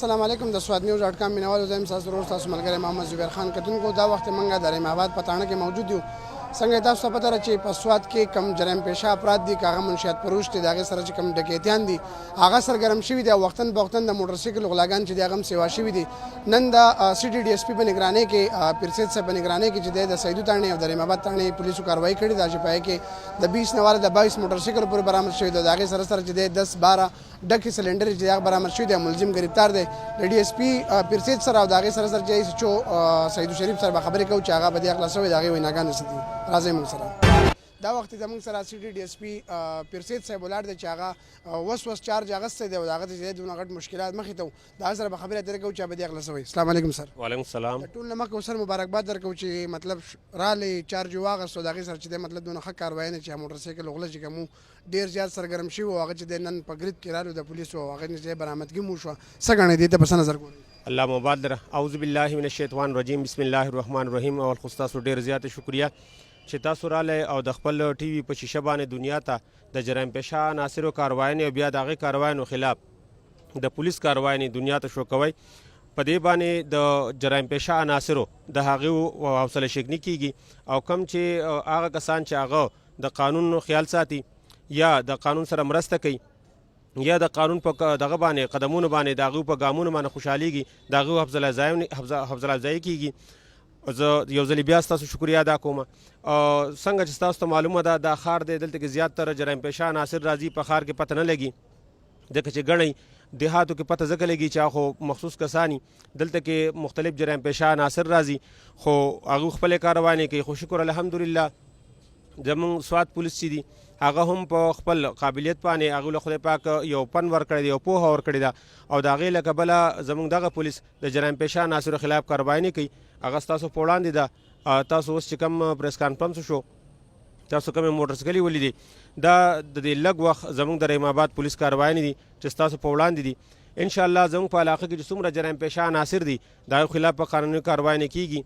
السلام علیکم د سواد نیوز ډاٹ کام مینوالو زم تاسو ورور تاسو ملګری محمد زبیر خان کتونکو دا وخت منګه د رحیم آباد پټانه کې موجود یو څنګه تاسو ته پته راچې په سواد کې کم جرم پیشه افراد دي کاغه منشیات فروش دي دغه سره چې کم ډکیتیان دي هغه سرګرم شوي دي وختن بوختن د موټر سایکل غلاګان چې دغه سیوا شوي دي نن د سټي ډي اس پی په نگرانی کې پیرسید صاحب په نگرانی کې چې د سیدو تانه او د رحیم آباد تانه پولیسو کاروایی کړې ده چې پای کې د 20 نواله د 22 موټر سایکل پورې برآمد شوی دی دغه سره سره چې 10 12 ډکې سلندر چې هغه برآمد شوی دی ملزم گرفتار دی د ډي اس پی پیرسید سره او دغه سره سره چې سیدو شریف سره خبرې کوي چې هغه به د اخلاصوي دغه ویناګان ستي راځي موږ سره دا وخت زموږ سره سټي ډي اس پی پیرسید صاحب ولاړ دی چې هغه وس چارج اغستی دی او هغه ته دونه غټ مشکلات مخې ته دا سره به خبرې اترې کوو چې به دې اخلاصوي السلام علیکم سر وعلیکم السلام ټول نه مخکې سر مبارکباد درکوو چې مطلب رالی چارج واغستو د هغې سره چې دی مطلب دونه ښه کاروایی نه چې موټر سایکل غله چې کوم ډېر زیات سرګرم شوي او هغه چې دی نن په ګرید کې رالو د پولیسو او هغې نه چې برآمدګي مو شوه څه ګڼئ دې ته په څه نظر ګورئ الله مبارک در اعوذ بالله من الشیطان الرجیم بسم الله الرحمن الرحیم اول خو تاسو ډېر زیات شکریه چې تاسو رالی او د خپل ټي وي په شیشه باندې دنیا ته د جرم پیشه عناصرو کاروایانې او بیا د هغې کاروایانو خلاف د پولیس کاروایانې دنیا ته شو کوئ په دې باندې د جرم پیشه عناصرو د هغې حوصله شکني کیږي او کم چې هغه کسان چې هغه د قانون خیال ساتي یا د قانون سره مرسته کوي یا د قانون په دغه باندې قدمونو باندې د هغوی په ګامونو باندې خوشحالېږي د هغوی حوصله افزایي کیږي زه یو ځلې بیا ستاسو شکریه ادا کوم څنګه چې ستاسو ته معلومه ده دا ښار دی دلته کې زیاتره جرم پیشه عناصر راځي په ښار کې پته نه لګي ځکه چې ګڼئ دیهاتو کې پته ځکه لګي چې خو مخصوص کسانی دلته کې مختلف جرم پیشه عناصر راځي خو هغوی خپلې کاروانې کوي خو شکر الحمدلله زموږ سواد پولیس چې دي هغه هم په خپل قابلیت باندې هغوی له خدای پاک یو فن ورکړی دی یو پوهه ورکړې ده او د هغې له کبله زموږ دغه پولیس د جرم پیشه عناصرو خلاف کاروايي نه کوي هغه ستاسو په وړاندې ده تاسو اوس چې کوم پریس کانفرنس شو تاسو کومې موټر سایکلې ولیدې دا د دې لږ وخت زموږ د رحیم آباد پولیس کاروایانې دي چې ستاسو په وړاندې دي انشاءالله زموږ په علاقه کې چې څومره جرم پیشه عناصر دي د هغو خلاف په قانوني کاروایي نه کیږي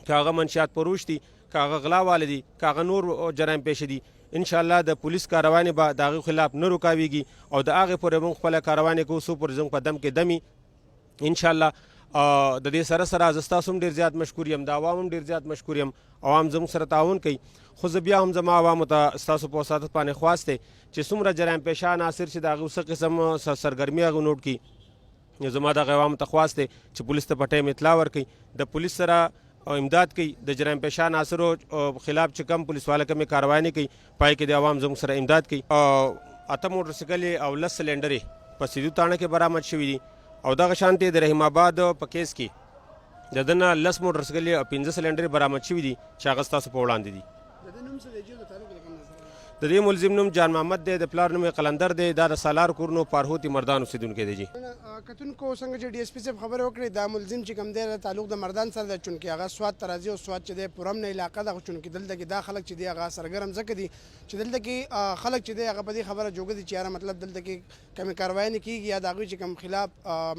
که هغه منشیات فروش دي که هغه غلا واله دي که هغه نور جرم پیشه دي انشاءالله د پولیس کاروانې به د هغې خلاف نه رکاویږي او د هغې پورې موږ خپله کاروانې کوو څو پورې زموږ په دم کې دمي انشاءالله د دې سره سره زه ستاسو هم ډېر زیات مشکور یم د عوام هم ډېر زیات مشکور یم عوام زموږ سره تعاون کوي خو زه بیا هم زما عوامو ته ستاسو په وساطت باندې خواست دی چې څومره جرم پیشه عناصر چې د هغې څه قسم سرګرمي هغه نوټ کړي زما دغه عوامو ته خواست دی چې پولیس ته په ټایم اطلاع ورکوي د پولیس سره امداد کوي د جرم پیشه عناصرو خلاف چې کم پولیس والا کمې کاروایي نه کوي پای کې د عوام زموږ سره امداد کوي 8 موټر سایکلې او 10 سلنډرې په سیدو تاڼه کې برآمد شوي دي او دغه شانتې د رحیم آباد په کیس کې د ده نه 10 موټر سایکلې او 15 سلنډرې برآمد شوي دي چې هغه ستاسو په وړاندې دي د دې ملزم نوم جان محمد دی د پلار نوم یې قلندر دی دا د سالار کورنو پارهوتي مردان اوسېدونکی دی جی کتونکو څنګه چې ډي اس پي صاحب خبرې وکړې دا ملزم چې کوم دی تعلق د مردان سره دی چونکې هغه سواد ته راځي او سواد چې دی پورامن علاقه ده چونکې دلته کې دا خلک چې دی هغه سرګرم ځکه دي چې دلته کې خلک چې دی هغه په دې خبره جوګه دي چې یاره مطلب دلته کې کمې کاروایي نه کېږي یا د هغوی چې کوم خلاف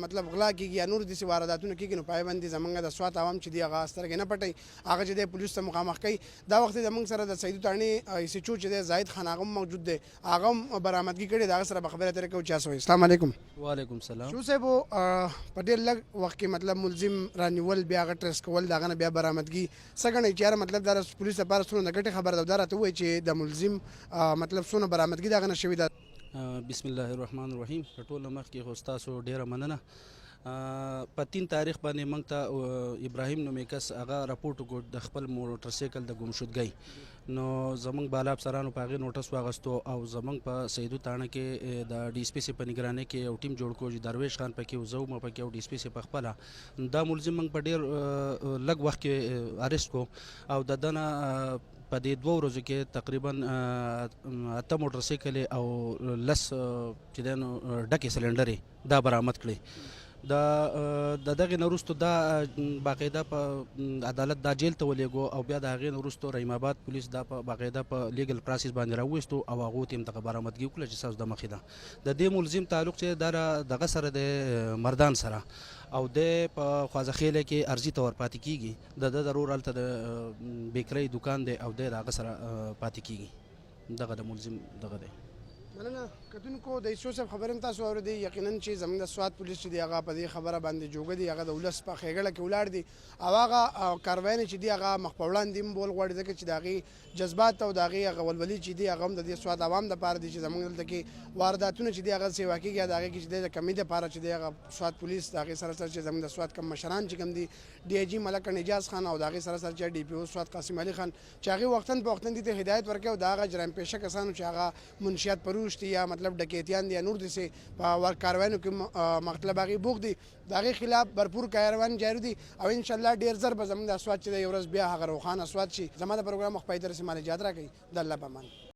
مطلب غلا کېږي یا نور داسې وارداتونه کېږي نو پایبندي زموږ د سواد عوام چې دی هغه سترګې نه پټوي هغه چې دی پولیس ته مخامخ کوي دا وخت زموږ سره د سیدو تاڼې ایس ایچ او چې دی زاهد خان هغه هم موجود دی هغه هم برآمدګي کړې د هغه سره به خبرې اترې کوو چې السلام علیکم وعلیکم السلام شو صاحب په ډېر لږ وخت کې مطلب ملزم رانیول بیا هغه ټریس کول د هغه نه بیا برآمدګي څه ګڼئ چې یاره مطلب دا پولیس لپاره څومره د ګټې خبره ده دا راته ووایي چې د ملزم مطلب څومره برآمدګي د هغه نه شوې ده بسم الله الرحمن الرحیم په ټول مخکې خو ستاسو ډېره مننه په 3 تاریخ باندې موږ ته ابراهیم نومې کس هغه راپورټ وکړ د خپل موټر سایکل د ګمشدګۍ نو زموږ بالا افسرانو په هغې نوټس واغستو او زموږ په سیدو تاڼه کې د ډي اس پي سي په نګرانۍ کې یو ټیم جوړ کړو چې درویش خان پکې و زه وم پکې او ډي اس پي سي په خپله دا ملزم موږ په ډېر لږ وخت کې اریسټ کړو او د ده نه په دې 2 ورځو کې تقریبا 8 موټر سایکلې او 10 چې دی نو ډکې سلنډرې دا برآمد کړې د دغې نه وروستو دا باقاعده په عدالت دا جیل ته ولېږو او بیا د هغې نه وروستو رحیم آباد پولیس دا په باقاعده په لیګل پروسس باندې راوویستو او هغو ته یې دغه برآمدګي وکړه چې ستاسو د مخې ده د دې ملزم تعلق چې دا دغه سره د مردان سره او د په خوازخیله کې ارزي ته ورپاتې کېږي د ده ضرور هلته د بیکرۍ دکان دی او دی د هغه سره پاتې کېږي دغه د ملزم دغه دی مننه کتونکو د ایسو صاحب خبرم تاسو اوریدي یقینا چې زموږ د سواد پولیس چې دی هغه په دې خبره باندې جوګه دی هغه د ولس په ښېګړه کې ولاړ دي او هغه کاروایونه چې دی هغه مخ په وړاندې هم بول غواړي ځکه چې د هغې جذبات او د هغې هغه ولولي چې دی هغه هم د دې سواد عوام دپاره دي چې زموږ دلته کې وارداتونه چې دی هغه سیوا کېږي د هغې کې چې دی د کمۍ دپاره چې دی هغه سواد پولیس د هغې سره سره چې زموږ د سواد کم مشران چې کوم دي ډي آی جي ملک نجاز خان او د هغې سره سره چې ډي پي او سواد قاسم علي خان چې هغې وختاً په وختاً دې ته هدایت ورکوي او د هغه جرایم پیشه کسانو چې هغه منشیات فروش دي یا مطلب ډکیتیان دي یا نور داسې په کاروایانو کې مطلب هغې بوخت دي د هغې خلاف بھرپور کاروایان جاري دي او انشاءالله ډېر ژر به زموږ د سواد چې دی یو ورځ بیا هغه روښانه سواد شي. زما د پروګرام مخ په دې رسې مال اجازه راکوي د الله په امان.